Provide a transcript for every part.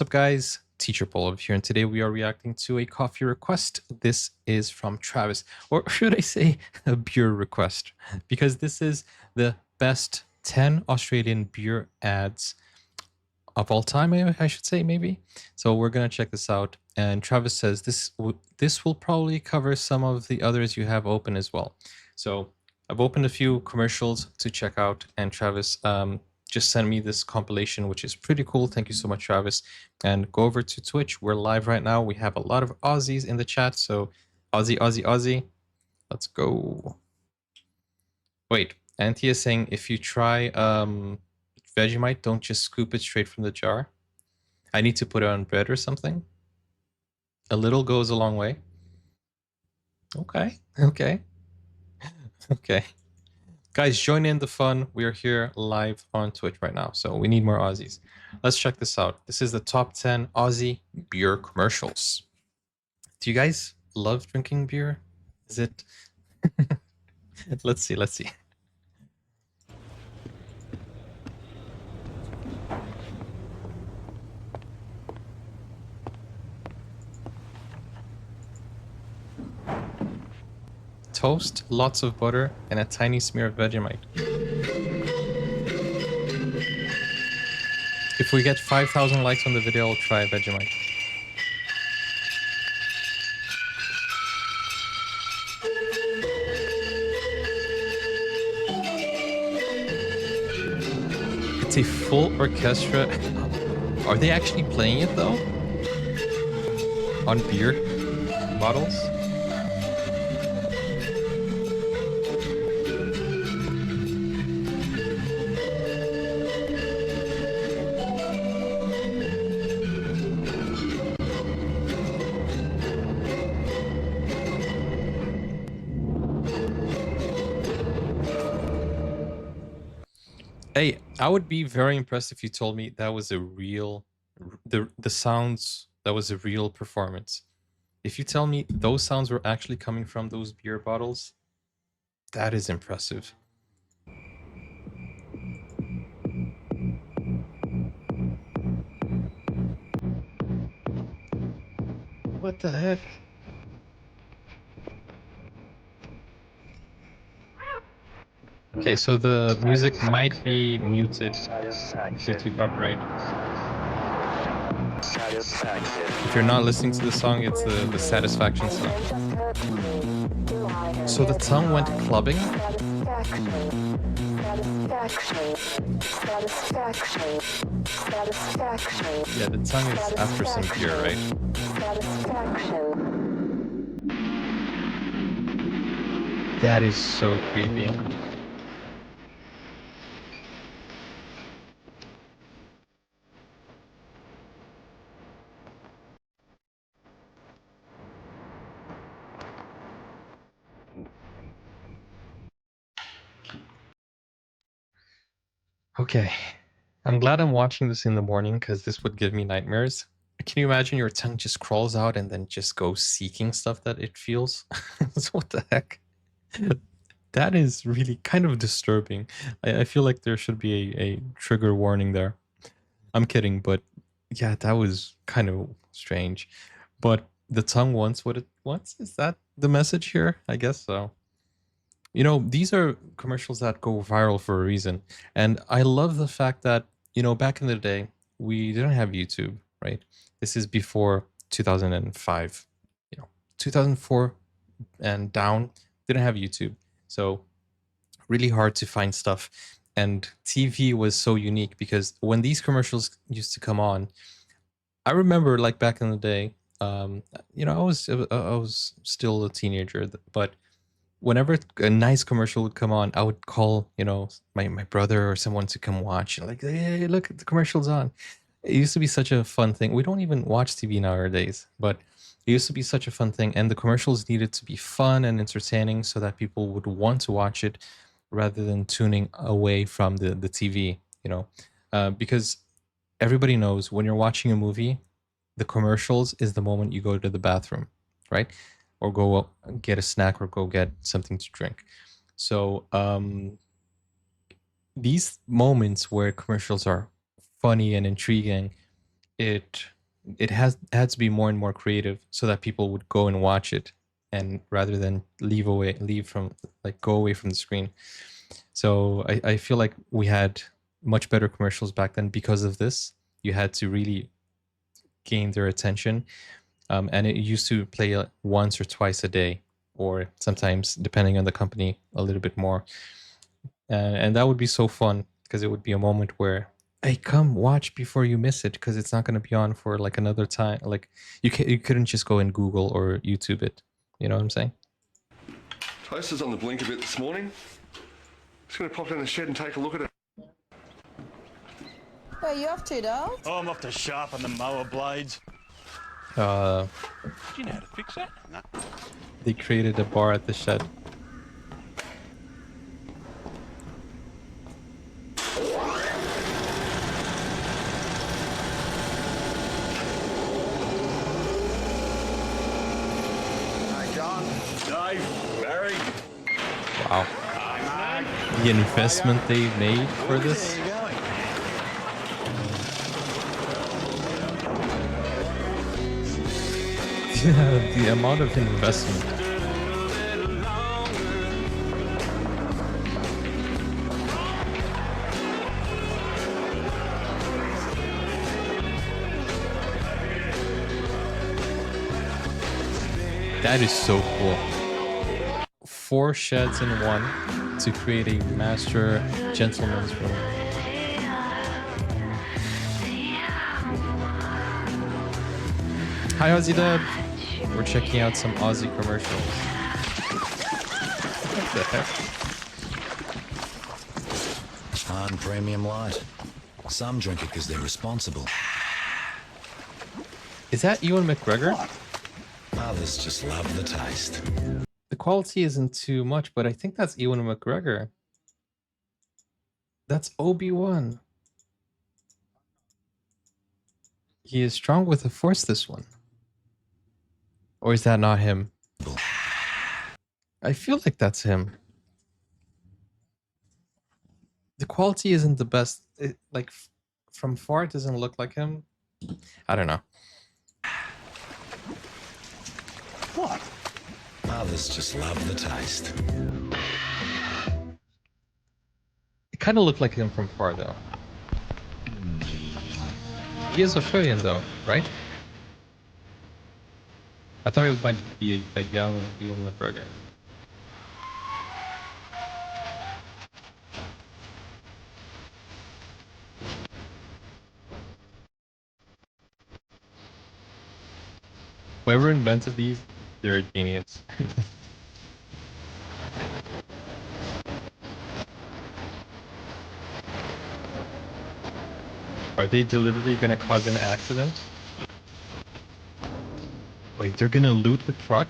What's up, guys? Teacher Paul here, and today we are reacting to a coffee request. This is from Travis, or should I say a beer request, because this is the best 10 Australian beer ads of all time, I should say, maybe. So we're gonna check this out, and Travis says this will probably cover some of the others you have open as well. So I've opened a few commercials to check out, and Travis just sent me this compilation, which is pretty cool. Thank you so much, Travis. And go over to Twitch. We're live right now. We have a lot of Aussies in the chat, so Aussie, Aussie, Aussie. Let's go. Wait, Auntie is saying if you try Vegemite, don't just scoop it straight from the jar. I need to put it on bread or something. A little goes a long way. Okay, okay, okay. Guys, join in the fun. We are here live on Twitch right now, so we need more Aussies. Let's check this out. This is the top 10 Aussie beer commercials. Do you guys love drinking beer? Is it? Let's see, let's see. Toast, lots of butter, and a tiny smear of Vegemite. If we get 5,000 likes on the video, I'll try Vegemite. It's a full orchestra. Are they actually playing it though? On beer bottles? Hey, I would be very impressed if you told me that was a real, the sounds, that was a real performance. If you tell me those sounds were actually coming from those beer bottles, that is impressive. What the heck? Okay, so the music might be muted due to copyright. If you're not listening to the song, it's the Satisfaction song. So the tongue went clubbing? Yeah, the tongue is after some beer, right? That is so creepy. Okay, I'm glad I'm watching this in the morning because this would give me nightmares. Can you imagine your tongue just crawls out and then just goes seeking stuff that it feels? So what the heck? That is really kind of disturbing. I feel like there should be a trigger warning there. I'm kidding, but yeah, that was kind of strange. But the tongue wants what it wants? Is that the message here? I guess so. You know, these are commercials that go viral for a reason. And I love the fact that, you know, back in the day, we didn't have YouTube, right? This is before 2005. You know, 2004 and down, didn't have YouTube. So really hard to find stuff. And TV was so unique because when these commercials used to come on, I remember like back in the day, you know, I was still a teenager, but whenever a nice commercial would come on, I would call, you know, my brother or someone to come watch. Like, hey, look, the commercial's on. It used to be such a fun thing. We don't even watch TV nowadays, but it used to be such a fun thing. And the commercials needed to be fun and entertaining so that people would want to watch it rather than tuning away from the TV, you know, because everybody knows when you're watching a movie, the commercials is the moment you go to the bathroom, right? Or go get a snack or go get something to drink. So these moments where commercials are funny and intriguing it had to be more and more creative so that people would go and watch it, and rather than go away from the screen. So I feel like we had much better commercials back then because of this. You had to really gain their attention, and it used to play once or twice a day, or sometimes, depending on the company, a little bit more. And that would be so fun because it would be a moment where, hey, come watch before you miss it, because it's not going to be on for like another time. Like you couldn't just go and Google or YouTube it. You know what I'm saying? Toaster's on the blink a bit this morning. Just going to pop down the shed and take a look at it. Where are you off to, Dale? Oh, I'm off to sharpen the mower blades. Do you know how to fix that? No. They created a bar at the shed. Hey, John. Dave. Barry. Wow. The investment they made for this. There you go. The amount of investment. That is so cool. 4 sheds in one to create a master gentleman's room. Hi, Aussie Dub. We're checking out some Aussie commercials. What the heck? Fine premium light. Some drink it because they're responsible. Is that Ewan McGregor? Others just love the taste. The quality isn't too much, but I think that's Ewan McGregor. That's Obi-Wan. He is strong with the Force, this one. Or is that not him? I feel like that's him. The quality isn't the best. From far, it doesn't look like him. I don't know. What? Others just love the taste. It kind of looked like him from far, though. He is Australian, though, right? I thought it might be a young Ewan McGregor. Whoever invented these, they're a genius. Are they deliberately gonna cause an accident? Wait, they're gonna loot the truck?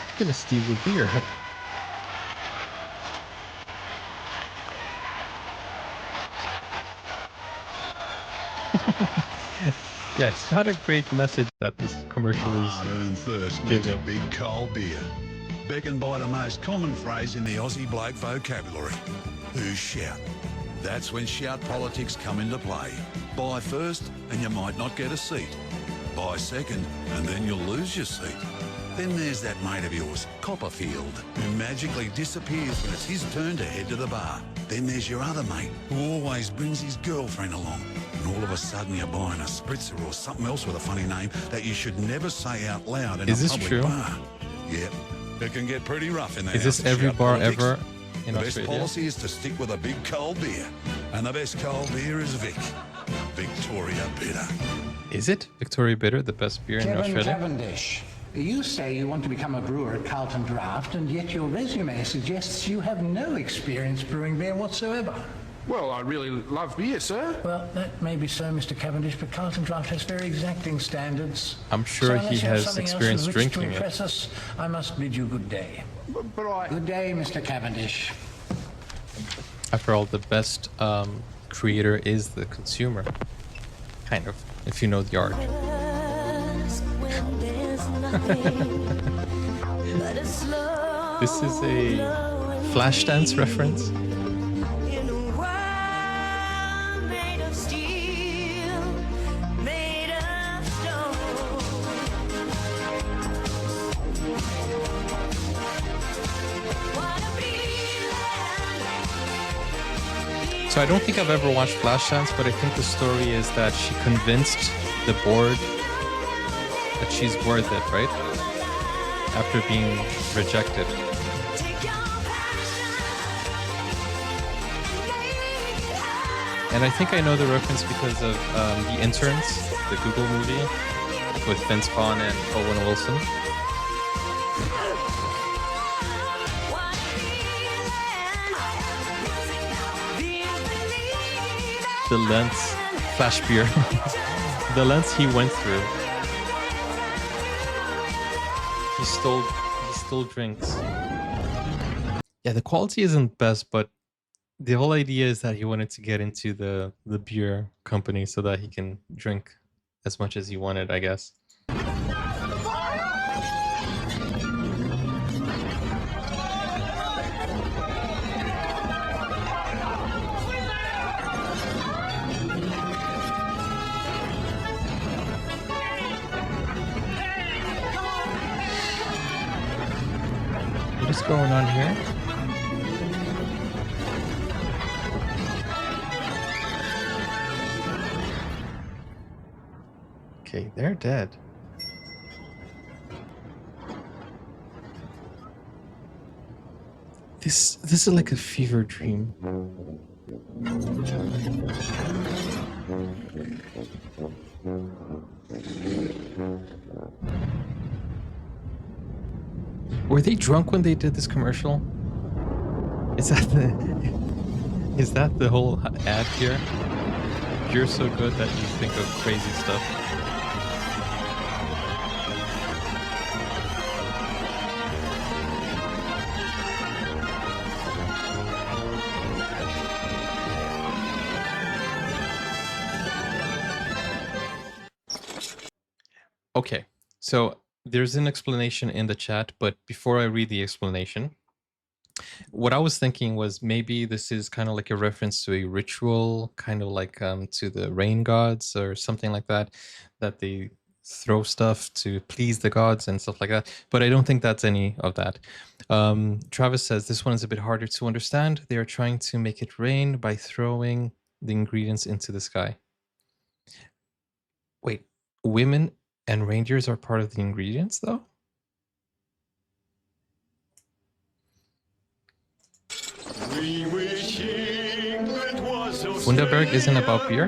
They're gonna steal the beer. Yeah, it's not a great message that this commercial is Hard-earned thirst needs a big cold beer. Beckoned by the most common phrase in the Aussie bloke vocabulary. Who's shout? That's when shout politics come into play. Buy first and you might not get a seat. Buy second and then you'll lose your seat. Then there's that mate of yours, Copperfield, who magically disappears when it's his turn to head to the bar. Then there's your other mate, who always brings his girlfriend along. And all of a sudden you're buying a spritzer or something else with a funny name that you should never say out loud in Is a this public true? bar. Yep, it can get pretty rough in the Is this house of every shout bar politics. ever in The best Australia? policy is to stick with a big cold beer. And the best cold beer is Vic. Victoria Bitter. Is it Victoria Bitter, the best beer in Kevin Australia? Cavendish, you say you want to become a brewer at Carlton Draft, and yet your resume suggests you have no experience brewing beer whatsoever. Well, I really love beer, sir. Well, that may be so, Mr. Cavendish, but Carlton Draft has very exacting standards. I'm sure So unless he you have has something else experience with which to drinking it. impress us, I must bid you good day. But I... Good day, Mr. Cavendish. After all, the best creator is the consumer. Kind of, if you know the art. When there's nothing but a slow This is a Flashdance reference. So I don't think I've ever watched Flashdance, but I think the story is that she convinced the board that she's worth it, right? After being rejected. And I think I know the reference because of The Interns, the Google movie with Vince Vaughn and Owen Wilson. The lengths, Flash Beer, the lengths he went through. He stole drinks. Yeah, the quality isn't best, but the whole idea is that he wanted to get into the beer company so that he can drink as much as he wanted, I guess. What is going on here? Okay, they're dead. This is like a fever dream. Were they drunk when they did this commercial? Is that the whole ad here? You're so good that you think of crazy stuff. Okay, so there's an explanation in the chat, but before I read the explanation, what I was thinking was maybe this is kind of like a reference to a ritual, kind of like to the rain gods or something like that, that they throw stuff to please the gods and stuff like that. But I don't think that's any of that. Travis says this one is a bit harder to understand. They are trying to make it rain by throwing the ingredients into the sky. Wait, women and reindeers are part of the ingredients, though? Wunderberg isn't about beer?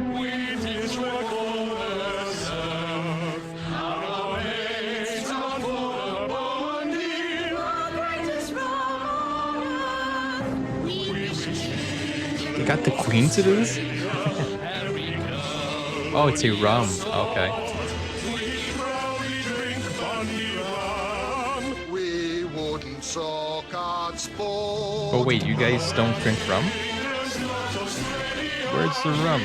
They got the queen to do this? Oh, it's a rum. Okay. Oh wait, you guys don't drink rum? Where's the rum?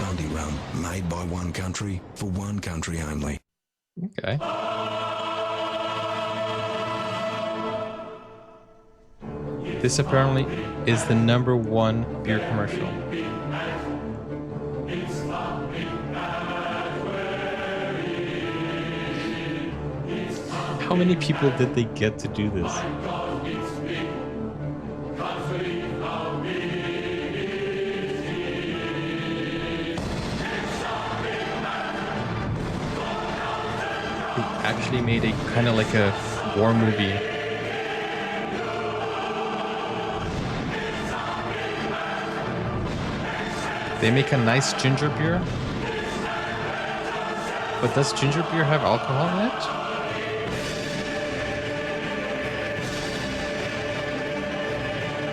Bundy rum, made by one country, for one country only. Okay. This apparently is the #1 beer commercial. How many people did they get to do this? They actually made a kind of like a war movie. They make a nice ginger beer. But does ginger beer have alcohol in it?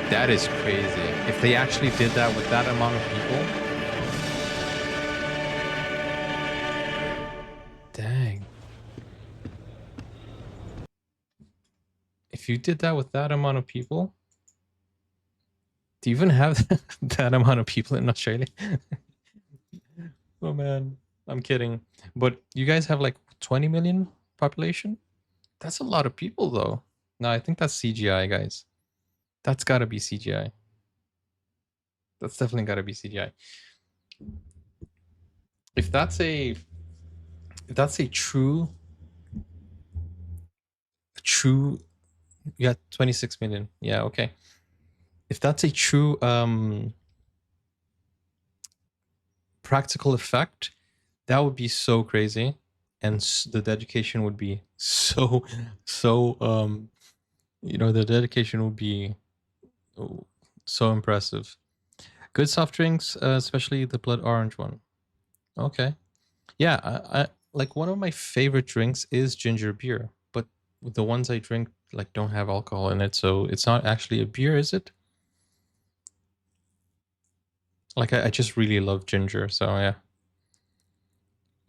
That is crazy. If they actually did that with that amount of people. Dang. If you did that with that amount of people. Do you even have that amount of people in Australia? Oh man, I'm kidding. But you guys have like 20 million population? That's a lot of people though. No, I think that's CGI, guys. That's gotta be CGI. That's definitely gotta be CGI. If that's a true yeah, 26 million. Yeah, okay. If that's a true practical effect, that would be so crazy, and the dedication would be so you know, the dedication would be so impressive. Good soft drinks, especially the blood orange one. Okay. Yeah, I like, one of my favorite drinks is ginger beer, but the ones I drink like don't have alcohol in it, so it's not actually a beer, is it? Like, I just really love ginger, so yeah.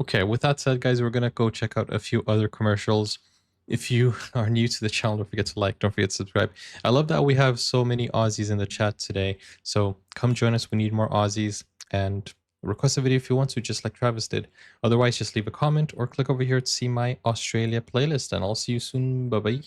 Okay, with that said, guys, we're gonna go check out a few other commercials. If you are new to the channel, don't forget to like, don't forget to subscribe. I love that we have so many Aussies in the chat today, so come join us. We need more Aussies, and request a video if you want to, just like Travis did. Otherwise, just leave a comment or click over here to see my Australia playlist, and I'll see you soon. Bye bye.